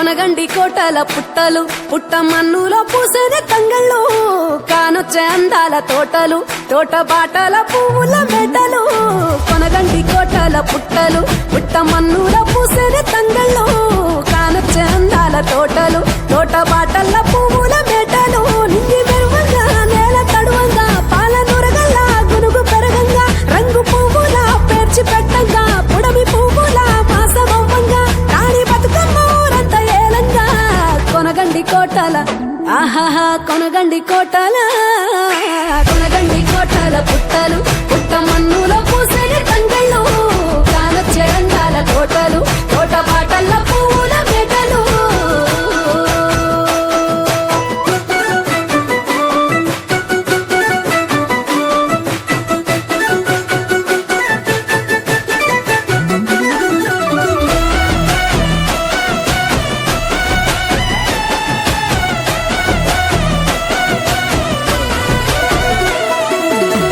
కొనగండి కోటల పుట్టలు పుట్ట మన్నులో పూసేది తంగళ్ళు కానొచ్చే అందాల తోటలు తోట బాటల పువ్వుల మెటలు కొనగండి కోటల పుట్టలు పుట్ట మన్నులో పూసేది తంగళ్ళు కానొచ్చే అందాల తోటలు తోట బాటల పువ్వుల మెటలు నింగి మెరువంగా నేల తడువంగా పాల నురగల్లా గునుగు పెరగంగా రంగు పువ్వుల పేర్చి పెట్టంగా పుడమి పువ్వుల మాసవంగా రాణి బతుకమ్మ ఊరంతా ఏలంగా కొనగండి కోటల ఆహాహా కొనగండి కోటల కొనగండి కోటల పుట్టలు పుట్ట మన్నులో పూసేది తంగళ్ళు కానొచ్చే అందాల తోటలు తోట బాటల పువ్వుల మెటలు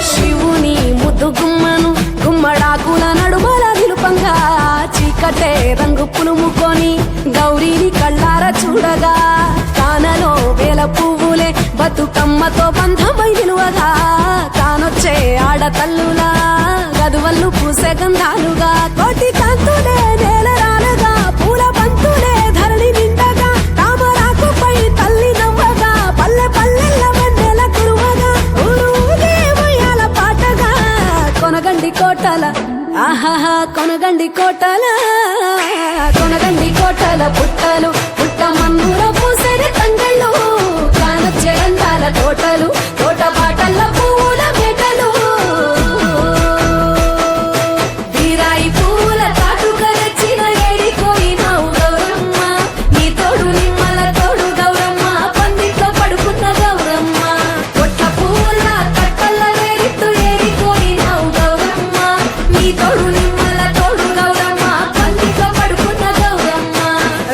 శివుని ముద్దు గుమ్మను గుమ్మడాకుల నడుమల నిలుపంగా చీకటే రంగు పులుముకొని గౌరీని కళ్ళార చూడగా కానలో వేల పువ్వులే బతుకమ్మతో బంధమై నిలువగా కానొచ్చే ఆడతల్లులా గదువల్లు పూసే గంధాలుగా కోటి కాంతులే నేల రాలగా పూల బంతులే ధరణి నిండగా తామరాకుపై తల్లి నవ్వగా పల్లె పల్లెల్ల వెన్నెల కురువగా ఊరూగే ఉయ్యాల పాటగా కొనగండి కోటల ఆహాహా కొనగండి కోటల కొనగండి కోటల పుట్టలు పుట్ట మన్నులో పూసేది తంగళ్ళు కానొచ్చే అందాల తోటలు తోట బాటల పువ్వుల మెటలు వీరాయి పువ్వుల తాటుగా తెచ్చిన ఏడిపోయినావు గౌరమ్మ నీ తోడు నిమ్మల తోడు గౌరమ్మ పందిట్లో పడుకున్న గౌరమ్మ పొట్ట పువ్వుల కట్టల్ల వేరిత్తు ఏడిపోయినావు గౌరమ్మ నీ తోడు నిమ్మల తోడు గౌరమ్మ పందిట్లో పడుకున్న గౌరమ్మ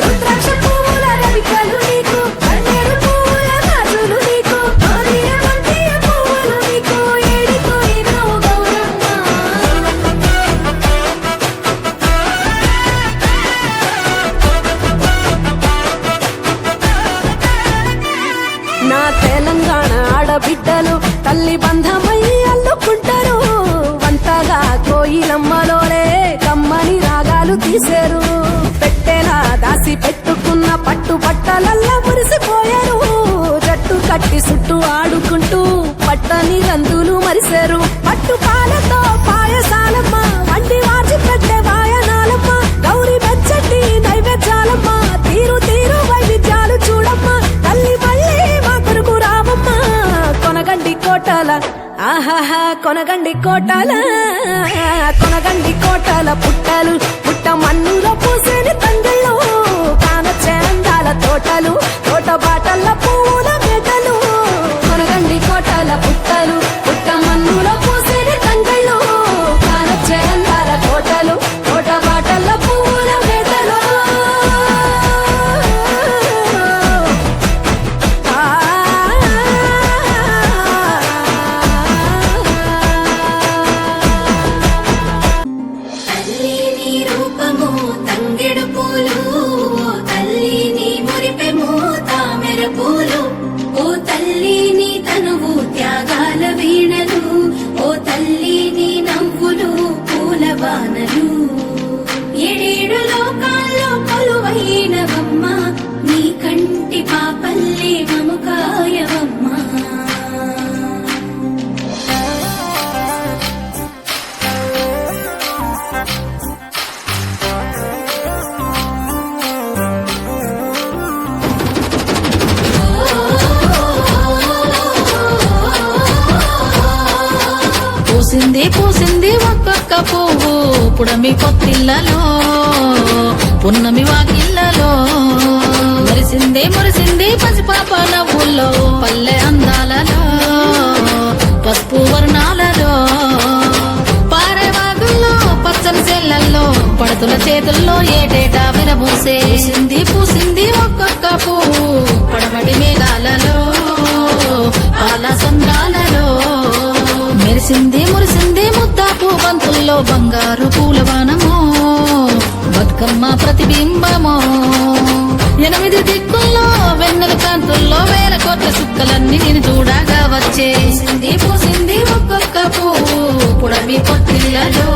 రుద్రాక్ష పువ్వుల రవికలు నీకు కన్నేరు పువ్వుల గాజులు నీకు ఆదియ వంటియ పువ్వులు నీకు ఏడిపోయినావు గౌరమ్మ నా తెలంగాణ ఆడబిడ్డలు తల్లి బంధమై అల్లుకుంటారు వంతగా కోయిలమ్మలోనే కమ్మని రాగాలు తీశారు పెట్టేలా దాసి పెట్టుకున్న పట్టు బట్టలల్లా మురిసిపోయారు జట్టు కట్టి చుట్టూ ఆడుకుంటూ పట్టని రందులు మరిశారు పట్టు పాలతో పాయసాలమ్మ వండి వార్చి పెట్టే వాయనాలమ్మ గౌరీ బెచ్చటి నైవేద్యాలమ్మ తీరు తీరు వైవిధ్యాలు చూడమ్మ తల్లి మళ్ళీ మా కొరకు రామమ్మ కొనగండి కోటల ఆహాహా కొనగండి కోటల కొనగండి కోటల పుట్టలు పుట్ట మన్నులో పూసేది తంగళ్ళు కానొచ్చే అందాల తోటలు తోట బాటల పువ్వుల మెటలు కొనగండి కోటల పుట్టలు పుట్ట మన్నులో పూసేది తంగళ్ళు కానొచ్చే అందాల తోటలు తోట బాటల పువ్వుల మెటలు తల్లి నీ రూపము తంగెడు పూలు తల్లి నీ మురిపెము తామెర పూలు ఓ తల్లి నీ తనువు త్యాగాల వీణలు ఓ తల్లి నీ నవ్వులు పూల బాణలు ఏడేడు లోకాల్లో కొలువైనవమ్మ నీ కంటి పాపల్లే మము కాయవమ్మా పూసింది పూసింది ఒక్కొక్క పువ్వు పుడమి కొత్తిళ్లలో పున్నమి వాకిళ్లలో మురిసింది మురిసింది పసిపాప నవ్వుల్లో పల్లె అందాలలో పసుపు వర్ణాలలో పారేవాగుల్లో పచ్చని చెల్లల్లో పడతుల చేతుల్లో ఏటేటా విరబూసే పూసింది పూసింది ఒక్కొక్క పువ్వు పడమటి మేఘాలలో పాల సంద్రాలలో మెరిసింది మురిసింది ముద్దాపు బంతుల్లో బంగారు పూలవానమో బతుకమ్మ ప్రతిబింబమో 8 దిక్కుల్లో వెన్నెల కాంతుల్లో వేల కోట్ల చుక్కలన్నీ నేను చూడగా వచ్చే సింది పూసింది ఒక్కొక్క పువ్వు పుడమి పొత్తిళ్ళలో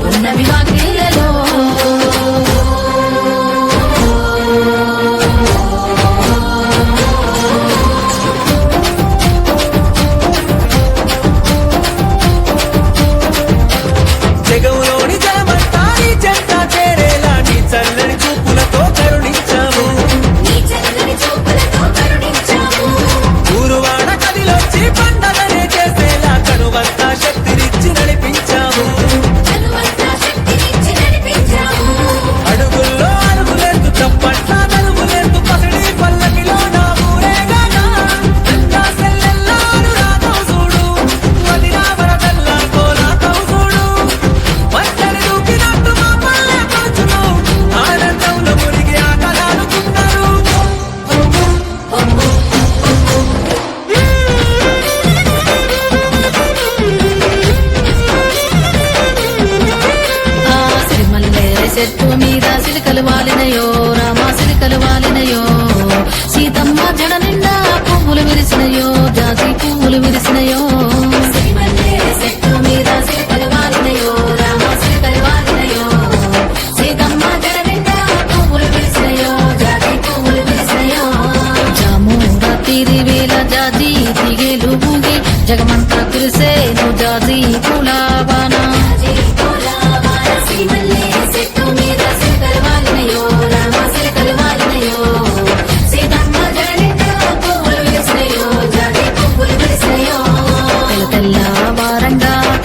ఉన్నవి వాకిళ్ళలో జగంలోని జలమంతా నీ చెంత చేరేలా నీ చల్లని చూపులతో కరుణించాము. నీ చల్లని చూపులతో కరుణించావు ఊరువాడ కదిలొచ్చి పండగనే చేసేలా కనువంతా శక్తినిచ్చి నడిపించాము. చనువంతా శక్తినిచ్చి నడిపించావు అడుగుల్లో అడుగులేస్తూ తప్పట్ల నలుగులేస్తూ పసిడి పల్లకిలో నా ఊరేగానా. అంతా సెల్లెల్లారు రాతో చూడు వదిలా వరదల్లా కోలాతో చూడు. మంటని దూకినట్టు మా పల్లె పడుచును ఆనందంలో మునిగి ఆటలాడుతున్నారు. ఆ సిరిమల్లె చెట్టు మీద సిలికలు వాలినయో రామా సిలికలు వాలినయో సీతమ్మ జడ నిండా పువ్వులు విరిసినయో జాజి పువ్వులు విరిసినయో సిరిమల్లె చెట్టు మీద సిరికలు వాలినయో రామ సిరికలు వాలినయో సీతమ్మ జడ నిండా పువ్వులు విరిసినయో జాతి పువ్వులు విరిసినయో జాము రాత్రి వేళ జాజి తీగేలు ఊగి జగమంతా కురిసేను జాజి పూలవాన జాజి పూలవాన సిరిమల్లె చెట్టు మీద సిరికలు వాలినయో రామ సిరికలు వాలినయో సీతమ్మ జడ నిండా పువ్వులు విరిసినయో జాతి పువ్వులు విరిసినయో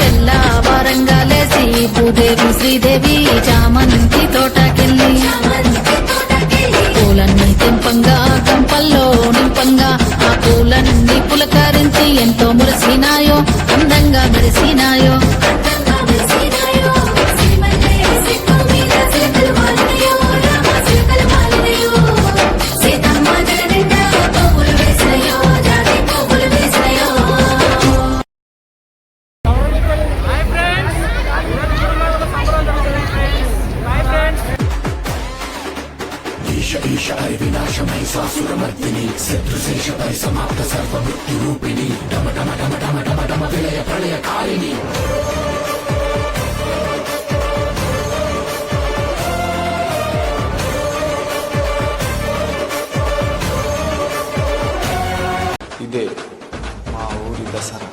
తెల్ల వారంగా లేచి భూదేవి శ్రీదేవి చామంతి తోటకెళ్ళి చామంతి తోటకెళ్ళి పూలన్నీ తెంపంగా గంపల్లో నింపంగా ఆ పూలన్నీ పులకరించి ఎంతో మురిసినాయో అందంగా మెరిసినాయో అందంగా మెరిసినాయో సిరిమల్లె చెట్టు మీద సిరికలు వాలినయో రామ సిరికలు వాలినయో సీతమ్మ జడ నిండా పువ్వులు విరిసినయో జాతి పువ్వులు విరిసినయో ఇదే మా ఊరి దసరా.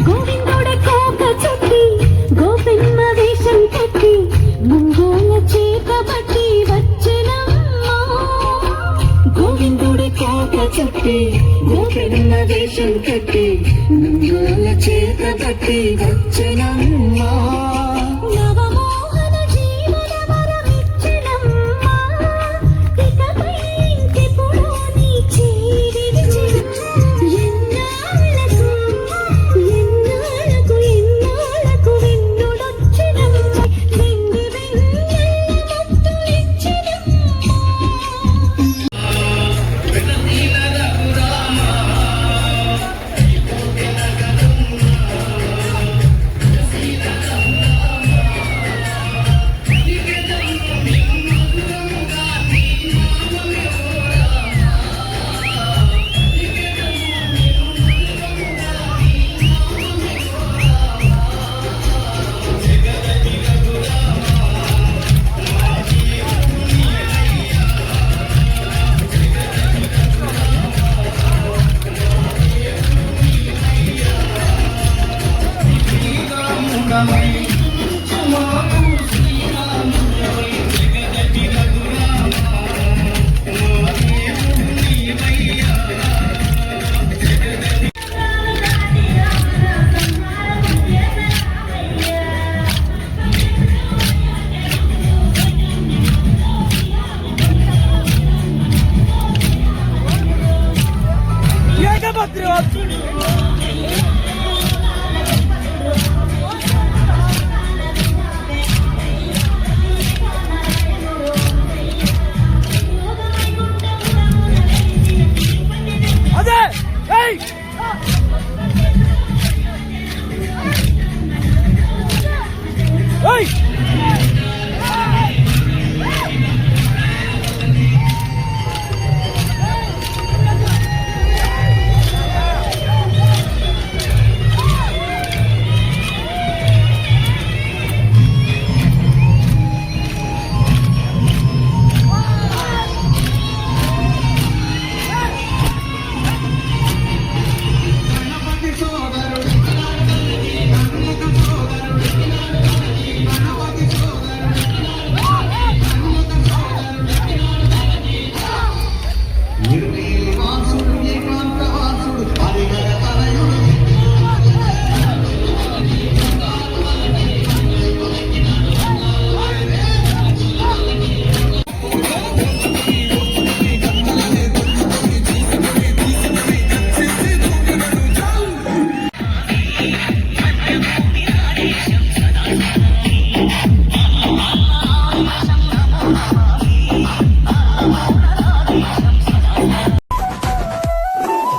గోవిందుడ కోక చుట్టి గోపెమ్మ వేషం కట్టి ముంగోల చేత బట్టి వచ్చనమ్మా. గోవిందుడ కోక చుట్టి గోపెమ్మ వేషం కట్టి ముంగోల చేత బట్టి వచ్చనమ్మా. నవమోహన జీవన వరమిచ్చనమ్మా. ఇకపై ఇంకెప్పుడు నీ చేరిని ఎన్నాళ్ళకు ఎన్నాళ్ళకు వెన్నుడొచ్చినమ్మా. వెండి వెన్నెల ముద్దులిచ్చినమ్మా. నీ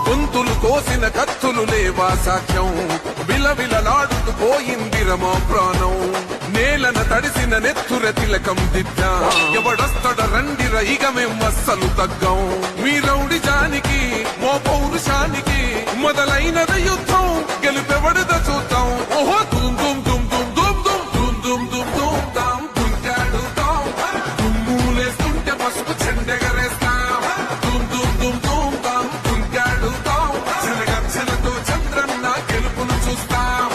గొంతులు కోసిన కత్తులు లేవా సాక్ష్యం విలవిలలాడుతూ పోయిందిరమా ప్రాణం నేలన తడిసిన నెత్తుర తిలకం దిద్దా ఎవడొస్తడ రండిర ఇక మేం అస్సలు తగ్గం మీ రౌడి జానికి మో పౌరుషానికి మొదలైనద యుద్ధం గెలుపెవడద చూద్దాం ఓహో దుమ్ దుమ్ దుమ్ దుమ్ దుమ్ దుమ్ దుమ్ దుమ్ దుమ్ దాం దుంకాడుతాం దుమ్ములేస్తుంటే పసుపు చెండెగరేస్తాం దుమ్ దుమ్ దుమ్ దుమ్ దాం దుంకాడుతాం చెలగచ్చలతో చంద్రన్న గెలుపును చూస్తాం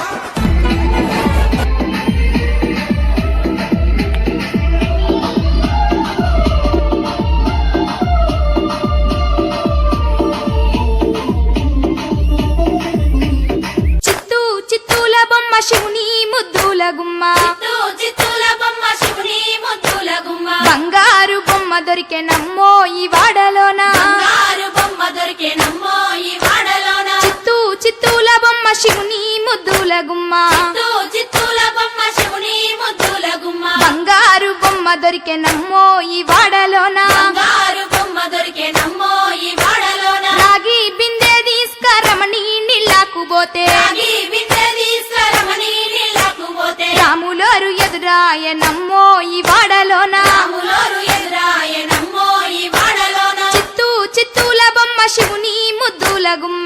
చిత్తూల బొమ్మ శివుని ముద్దుల గుమ్మ చిత్తూల బొమ్మ శివుని ముద్దుల గుమ్మ బంగారు బొమ్మ దొరికే నమ్మో ఈ వాడలోన బంగారు బొమ్మ దొరికే నమ్మో ఈ వాడలోన చిత్తూల బొమ్మ శివుని ముద్దుల గుమ్మ చిత్తూల బొమ్మ శివుని ముద్దుల గుమ్మ బంగారు బొమ్మ దొరికే నమ్మో ఈ వాడలోన బంగారు బొమ్మ దొరికే నమ్మో ఈ వాడలోన రాగి బిందె తీసుకరమణి నీళ్ళకు పోతే రాగి బిందె తీసుకురమని నీళ్ళకు పోతే రాములోరు ఎదురాయ నమ్మో ఈ వాడలోన రాములోరు ఎదురాయ నమ్మో ఈ వాడలోన చిత్తూల బొమ్మ శివుని ముద్దుల గుమ్మ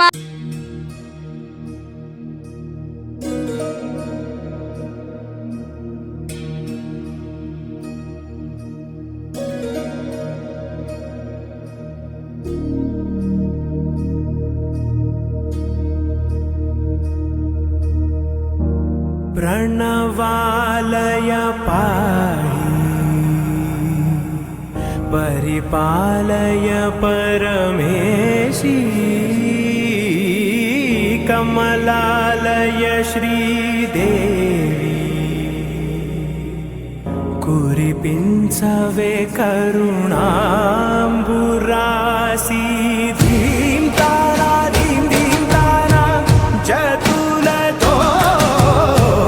प्रणवालय पाहि परिपालय परमेशी कमलालय श्रीदेवी कुरिपिंचवे करुणांबुरासी धीं तारा धीं धीं तारा जतुलतो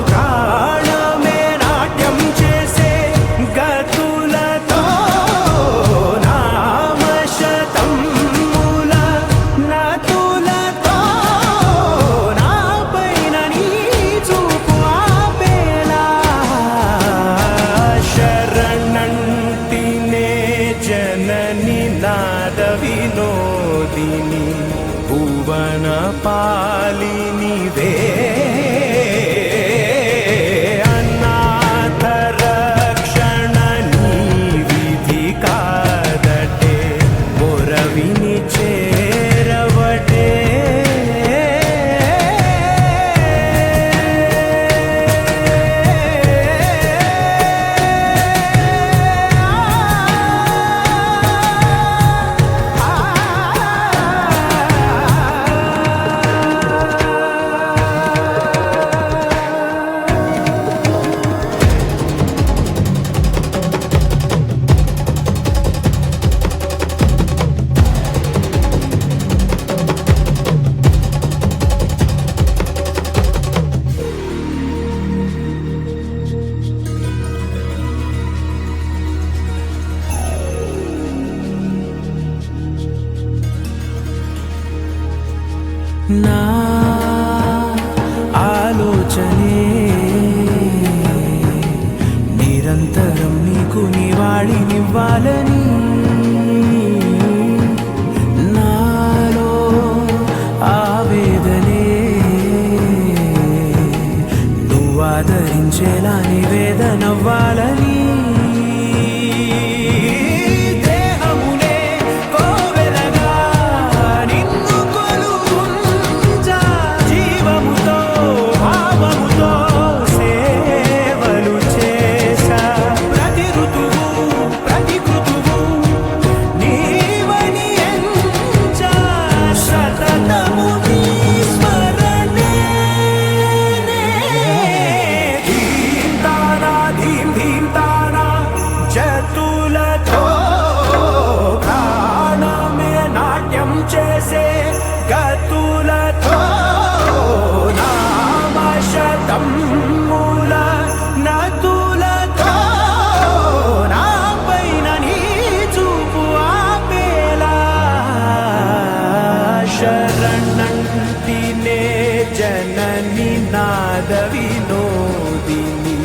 प्राणमे नाट्यं चेसे गतुलतो नामशतं मूल नतुलतो नापैन नी చూపు ఆపేలా శరణంటినే జనని నా నవ్వాలని నాలో ఆవేదనే నువ్వు ఆదరించేలా నివేదనవ్వాలని దేహమునే కోవెలగా నిన్ను కొలువుంచా జీవముతో భావముతో సేవలు చేశా ప్రతి ఋతువు ప్రతి కృతువు నీవని ఎంచా సతతము నీ స్మరణే ధీం తానా ధీం ధీం తానా జతులతో ప్రాణమే నాట్యం చేసే గతులతో నామశతం మూల నతులతో నా పైన నీ చూపు ఆపేలా శరణంటినే జనని నాద వినోదిని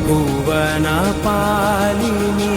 భువన పాలిని